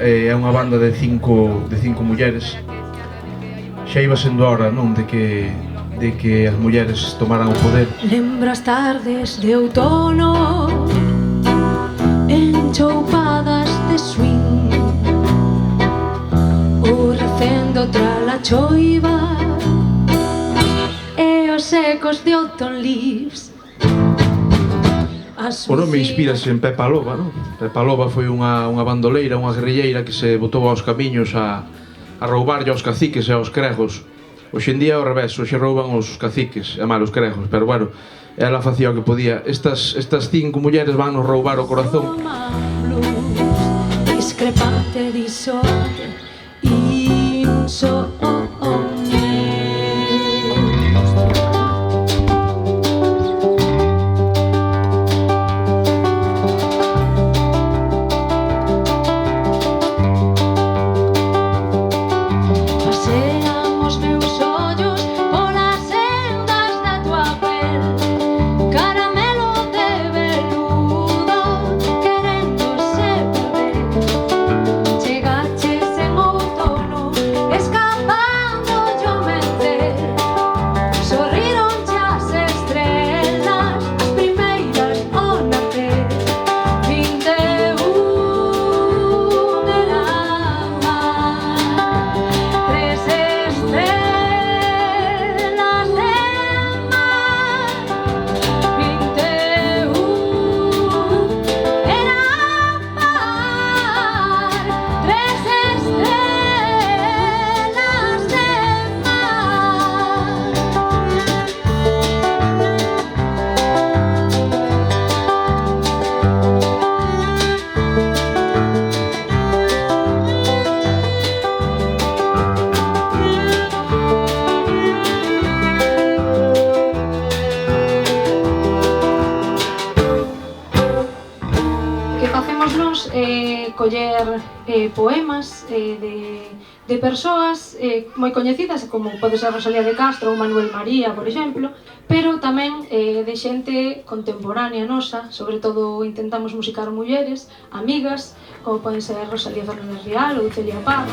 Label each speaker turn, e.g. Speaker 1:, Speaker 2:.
Speaker 1: é unha banda de cinco mulleres. Xa iba sendo hora, non, de que as mulleres tomaran o poder.
Speaker 2: Lembro as tardes de outono enchoupadas de swing, o recendo tras a choiva e os ecos de autumn leaves.
Speaker 1: O nome inspírase en Pepa Loba, non? Pepa Loba foi unha bandoleira, unha guerrilleira que se botou aos camiños a roubarlle aos caciques e aos cregos. Hoxe en día é ao revés, hoxe rouban os caciques e mal os cregos, pero bueno, ela facía o que podía. Estas cinco mulleres van nos roubar o corazón.
Speaker 2: Discrepante disorde insomne. Coller poemas de persoas moi coñecidas, como pode ser Rosalía de Castro ou Manuel María, por exemplo, pero tamén de xente contemporánea nosa, sobre todo intentamos musicar mulleres, amigas, como poden ser Rosalía Fernández Rial ou Celia Parra.